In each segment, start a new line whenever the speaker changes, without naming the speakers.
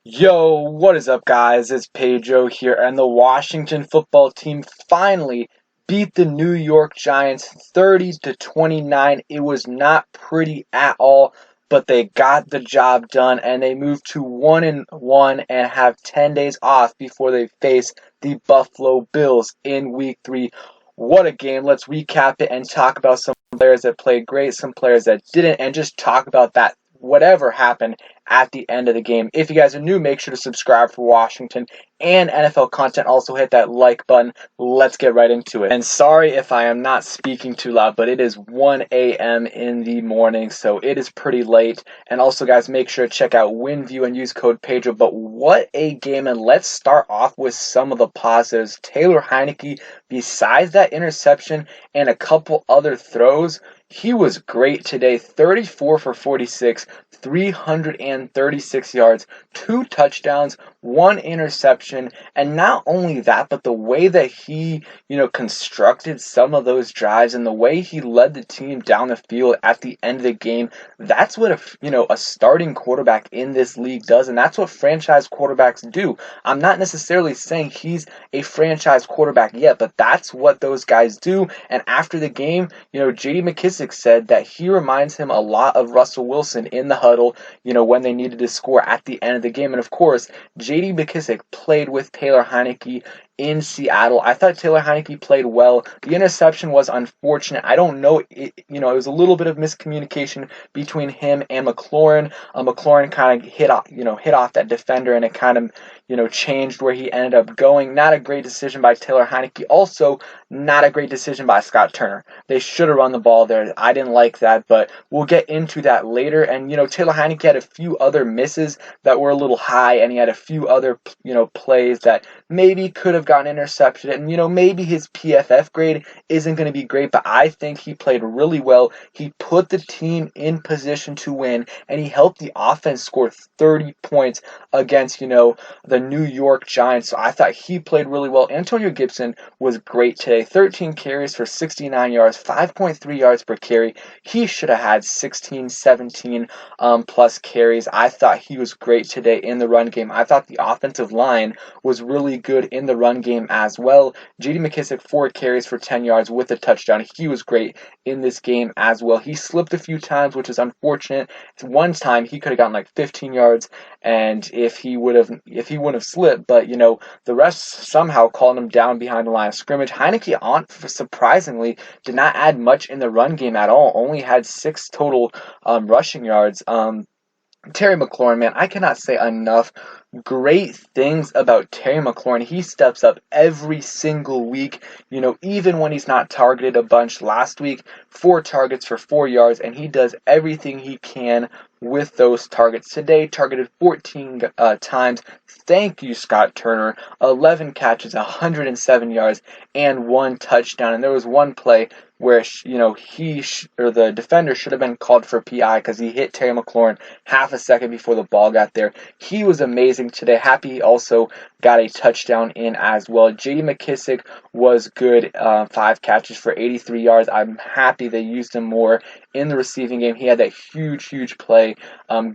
Yo, what is up, guys? It's Pedro here, and the Washington football team finally beat the New York Giants 30 to 29. It was not pretty at all, but they got the job done, and they moved to 1-1 and have 10 days off before they face the Buffalo Bills in Week 3. What a game. Let's recap it and talk about some players that played great, some players that didn't, and just talk about that whatever happened at the end of the game. If you guys are new, make sure to subscribe for Washington and NFL content. Also hit that like button. Let's get right into it. And sorry if I am not speaking too loud, but it is 1 a.m. in the morning, so it is pretty late. And also, guys, make sure to check out WinView and use code Pedro. But what a game, and let's start off with some of the positives. Taylor Heinicke, besides that interception and a couple other throws, he was great today. 34 for 46, 336 yards, 2 touchdowns, 1 interception, and not only that, but the way that he, constructed some of those drives and the way he led the team down the field at the end of the game, that's what a starting quarterback in this league does, and that's what franchise quarterbacks do. I'm not necessarily saying he's a franchise quarterback yet, but that's what those guys do. And after the game, J.D. McKissic said that he reminds him a lot of Russell Wilson in the huddle, when they needed to score at the end of the game. And of course, J.D. McKissic played with Taylor Heinicke in Seattle. I thought Taylor Heinicke played well. The interception was unfortunate. I don't know, it was a little bit of miscommunication between him and McLaurin. McLaurin kind of hit off that defender, and it kind of, changed where he ended up going. Not a great decision by Taylor Heinicke. Also, not a great decision by Scott Turner. They should have run the ball there. I didn't like that, but we'll get into that later. And, Taylor Heinicke had a few other misses that were a little high, and he had a few other, plays that maybe could have gotten intercepted. And, maybe his PFF grade isn't going to be great, but I think he played really well. He put the team in position to win, and he helped the offense score 30 points against, the New York Giants. So I thought he played really well. Antonio Gibson was great today. 13 carries for 69 yards, 5.3 yards per carry. He should have had 16, 17 plus carries. I thought he was great today in the run game. I thought the offensive line was really good in the run game as well. J.D. McKissic, 4 carries for 10 yards with a touchdown. He was great in this game as well. He slipped a few times, which is unfortunate. One time he could have gotten like 15 yards, and if he wouldn't have slipped, but the rest somehow called him down behind the line of scrimmage. Heinicke, surprisingly, did not add much in the run game at all. Only had 6 total rushing yards. Terry McLaurin, man, I cannot say enough great things about Terry McLaurin. He steps up every single week, even when he's not targeted a bunch. Last week, 4 targets for 4 yards, and he does everything he can with those targets. Today, targeted 14 times. Thank you, Scott Turner. 11 catches, 107 yards, and 1 touchdown. And there was one play where the defender should have been called for PI because he hit Terry McLaurin half a second before the ball got there. He was amazing today. Happy he also got a touchdown in as well. J.D. McKissic was good, 5 catches for 83 yards. I'm happy they used him more in the receiving game. He had that huge play.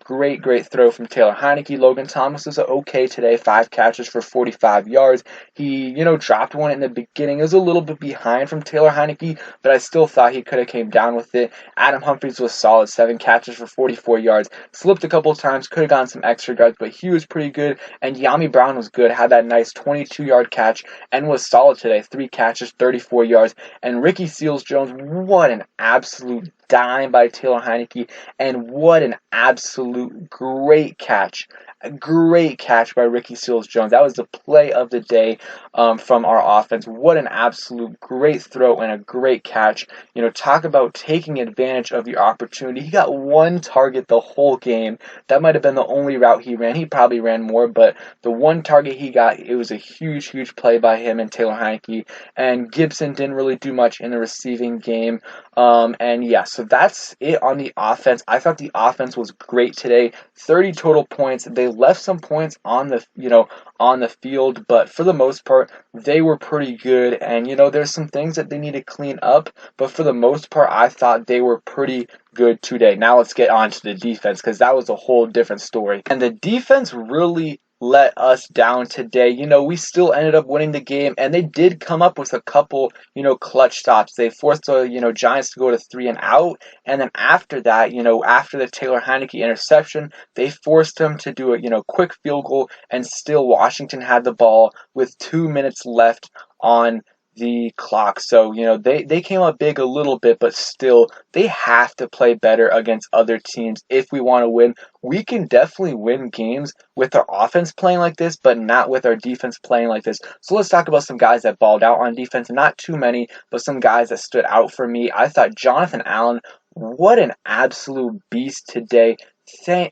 Great throw from Taylor Heinicke. Logan Thomas was okay today, 5 catches for 45 yards. He, dropped one in the beginning. It was a little bit behind from Taylor Heinicke, but I still thought he could have came down with it. Adam Humphries was solid, 7 catches for 44 yards. Slipped a couple times, could have gotten some extra yards, but he was pretty good. And Yami Brown was good, had that nice 22-yard catch, and was solid today. 3 catches, 34 yards. And Ricky Seals-Jones, what an absolute dime by Taylor Heinicke, and what an absolute great catch. A great catch by Ricky Seals-Jones. That was the play of the day from our offense. What an absolute great throw and a great catch. Talk about taking advantage of your opportunity. He got 1 target the whole game. That might have been the only route he ran. He probably ran more, but the 1 target he got, it was a huge play by him and Taylor Heinicke. And Gibson didn't really do much in the receiving game. And yeah, so that's it on the offense. I thought the offense was great today. 30 total points. They left some points on the on the field, but for the most part, they were pretty good. And there's some things that they need to clean up, but for the most part, I thought they were pretty good today. Now let's get on to the defense, because that was a whole different story. And the defense really let us down today. We still ended up winning the game, and they did come up with a couple, clutch stops. They forced the, Giants to go to 3-and-out, and then after that, after the Taylor Heinicke interception, they forced them to do a, quick field goal, and still Washington had the ball with 2 minutes left on the clock. So, they came up big a little bit, but still, they have to play better against other teams if we want to win. We can definitely win games with our offense playing like this, but not with our defense playing like this. So let's talk about some guys that balled out on defense. Not too many, but some guys that stood out for me. I thought Jonathan Allen, what an absolute beast today.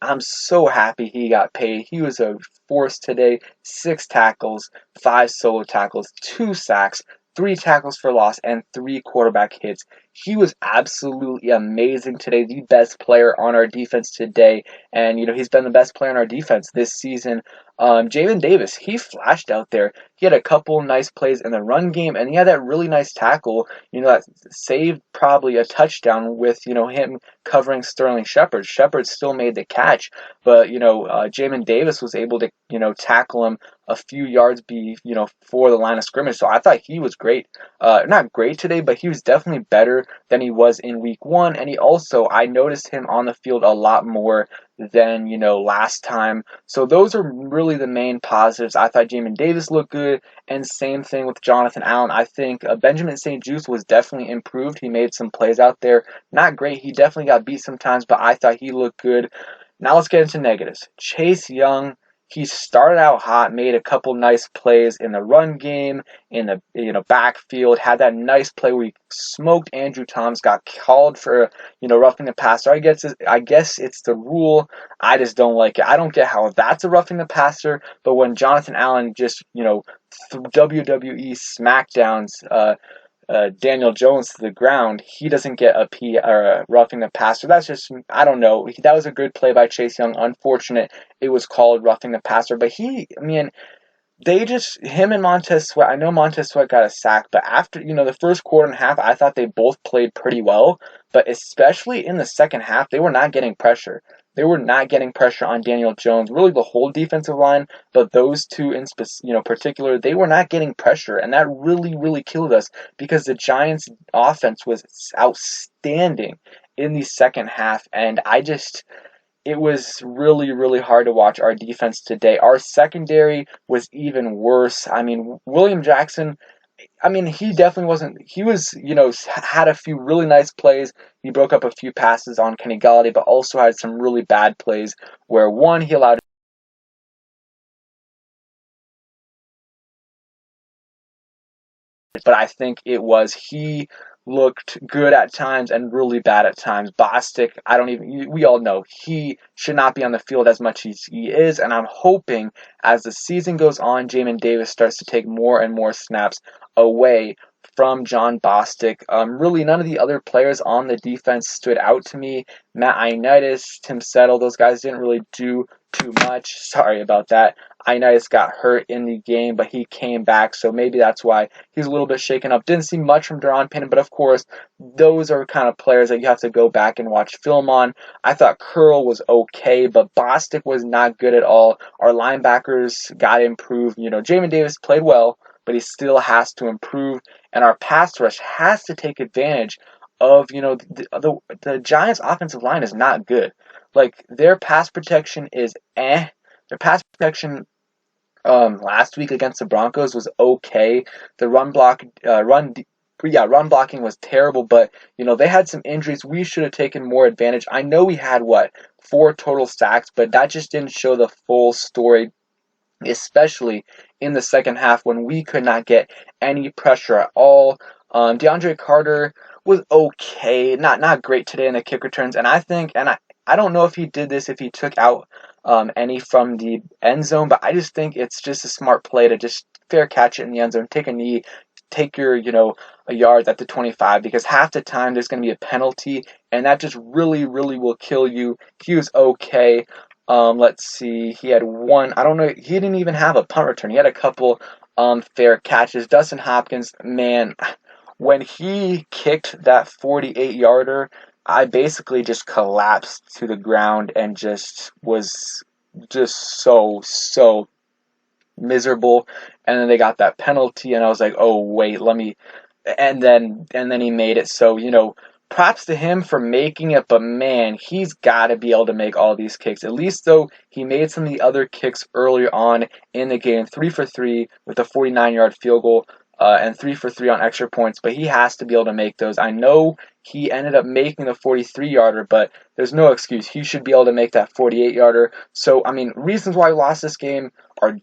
I'm so happy he got paid. He was a force today. 6 tackles, 5 solo tackles, 2 sacks, 3 tackles for loss, and 3 quarterback hits. He was absolutely amazing today, the best player on our defense today, and he's been the best player on our defense this season. Jamin Davis, he flashed out there. He had a couple nice plays in the run game, and he had that really nice tackle, that saved probably a touchdown with, him covering Sterling Shepard. Shepard still made the catch, but, Jamin Davis was able to, tackle him a few yards for the line of scrimmage. So I thought he was great. Not great today, but he was definitely better than he was in week 1. And I noticed him on the field a lot more than, last time. So those are really the main positives. I thought Jamin Davis looked good, and same thing with Jonathan Allen. I think Benjamin St-Juste was definitely improved. He made some plays out there. Not great. He definitely got beat sometimes, but I thought he looked good. Now let's get into negatives. Chase Young, he started out hot, made a couple nice plays in the run game, in the backfield, had that nice play where he smoked Andrew Thomas, got called for roughing the passer. I guess it's the rule. I just don't like it. I don't get how that's a roughing the passer, but when Jonathan Allen just WWE SmackDowns Daniel Jones to the ground, he doesn't get a P or a roughing the passer. That's just, I don't know. That was a good play by Chase Young. Unfortunate it was called roughing the passer, but him and Montez Sweat, I know Montez Sweat got a sack, but after, the first quarter and a half, I thought they both played pretty well, but especially in the second half, they were not getting pressure. They were not getting pressure on Daniel Jones, really the whole defensive line, but those two in particular, they were not getting pressure, and that really, really killed us because the Giants' offense was outstanding in the second half, and it was really, really hard to watch our defense today. Our secondary was even worse. William Jackson, he definitely wasn't. He was, had a few really nice plays. He broke up a few passes on Kenny Galladay, but also had some really bad plays where, one, he allowed. But I think he looked good at times and really bad at times. Bostic, we all know he should not be on the field as much as he is, and I'm hoping as the season goes on, Jamin Davis starts to take more and more snaps away from John Bostic. Really, none of the other players on the defense stood out to me. Matt Ioannidis, Tim Settle, those guys didn't really do too much. Sorry about that. Ioannidis got hurt in the game, but he came back, so maybe that's why he's a little bit shaken up. Didn't see much from Deron Pinnon, but of course, those are kind of players that you have to go back and watch film on. I thought Curl was okay, but Bostic was not good at all. Our linebackers got improved. Jamin Davis played well, but he still has to improve, and our pass rush has to take advantage of, the Giants' offensive line is not good. Like, their pass protection is Their pass protection last week against the Broncos was okay. The run blocking was terrible, but they had some injuries. We should have taken more advantage. I know we had 4 total sacks, but that just didn't show the full story, especially in the second half when we could not get any pressure at all. DeAndre Carter was okay, not great today in the kick returns, and I don't know if he did this if he took out any from the end zone, but I just think it's just a smart play to just fair catch it in the end zone, take a knee, take your, a yard at the 25, because half the time there's going to be a penalty and that just really, really will kill you. He was okay. Let's see. He had one. I don't know. He didn't even have a punt return. He had a couple fair catches. Dustin Hopkins, man, when he kicked that 48-yarder, I basically just collapsed to the ground and just was just so miserable. And then they got that penalty, and I was like, oh wait, let me. And then he made it. So props to him for making it, but man, he's got to be able to make all these kicks. At least though, he made some of the other kicks earlier on in the game, 3 for 3 with a 49-yard field goal, and 3 for 3 on extra points. But he has to be able to make those. I know he ended up making the 43-yarder, but there's no excuse. He should be able to make that 48-yarder. So I mean, reasons why we lost this game or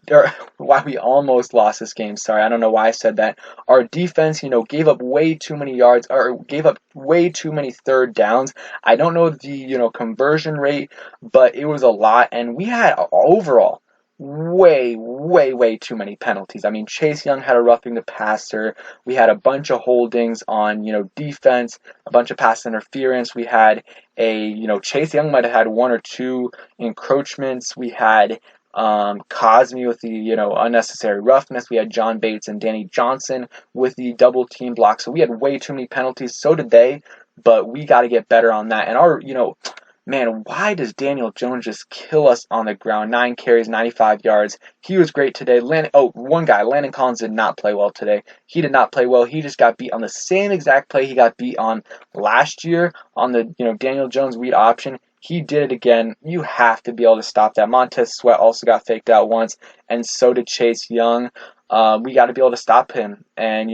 why we almost lost this game. Sorry, I don't know why I said that. Our defense, gave up way too many yards, or gave up way too many third downs. I don't know the, conversion rate, but it was a lot, and we had overall way too many penalties. I mean, Chase Young had a roughing the passer. We had a bunch of holdings on, defense, a bunch of pass interference. We had Chase Young might have had one or two encroachments. We had Cosme with the unnecessary roughness. We had John Bates and Danny Johnson with the double team block. So we had way too many penalties. So did they, but we got to get better on that. And our man, why does Daniel Jones just kill us on the ground? 9 carries, 95 yards. He was great today. One guy, Landon Collins, did not play well today. He did not play well. He just got beat on the same exact play he got beat on last year on the Daniel Jones read option. He did it again. You have to be able to stop that. Montez Sweat also got faked out once, and so did Chase Young. We got to be able to stop him. And,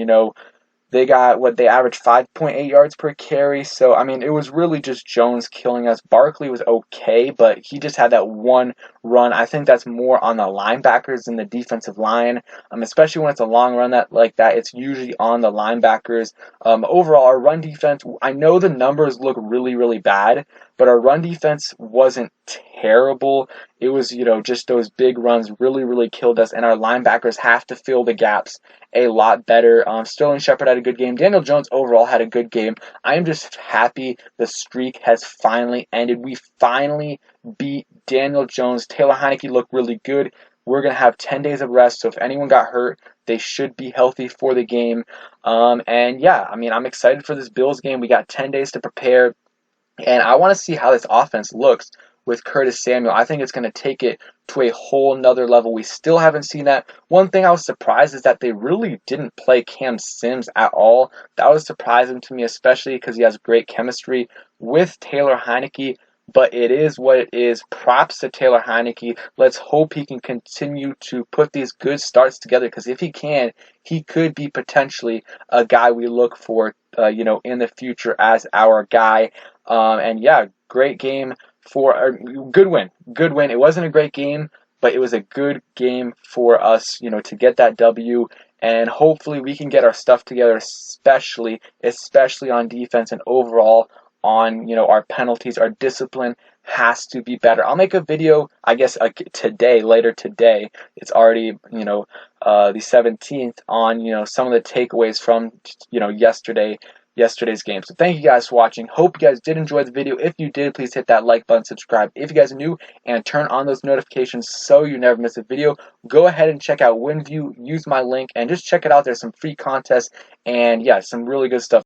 they averaged 5.8 yards per carry. So, I mean, it was really just Jones killing us. Barkley was okay, but he just had that one run. I think that's more on the linebackers than the defensive line, especially when it's a long run like that. It's usually on the linebackers. Overall, our run defense, I know the numbers look really, really bad, but our run defense wasn't terrible. It was, just those big runs really, really killed us, and our linebackers have to fill the gaps a lot better. Sterling Shepard had a good game. Daniel Jones overall had a good game. I am just happy the streak has finally ended. We finally beat Daniel Jones. Taylor Heinicke looked really good. We're going to have 10 days of rest, so if anyone got hurt, they should be healthy for the game. And yeah, I mean, I'm excited for this Bills game. We got 10 days to prepare, and I want to see how this offense looks with Curtis Samuel. I think it's going to take it to a whole nother level. We still haven't seen that. One thing I was surprised is that they really didn't play Cam Sims at all. That was surprising to me, especially because he has great chemistry with Taylor Heinicke. But it is what it is. Props to Taylor Heinicke. Let's hope he can continue to put these good starts together, because if he can, he could be potentially a guy we look for, in the future as our guy. And yeah, great game good win. Good win. It wasn't a great game, but it was a good game for us, to get that W. And hopefully we can get our stuff together, especially on defense and overall on, our penalties. Our discipline has to be better. I'll make a video, I guess, later today. It's already, the 17th, on, some of the takeaways from, yesterday's game. So thank you guys for watching. Hope you guys did enjoy the video. If you did, please hit that like button, subscribe if you guys are new, and turn on those notifications so you never miss a video. Go ahead and check out WinView, use my link, and just check it out. There's some free contests and yeah, some really good stuff.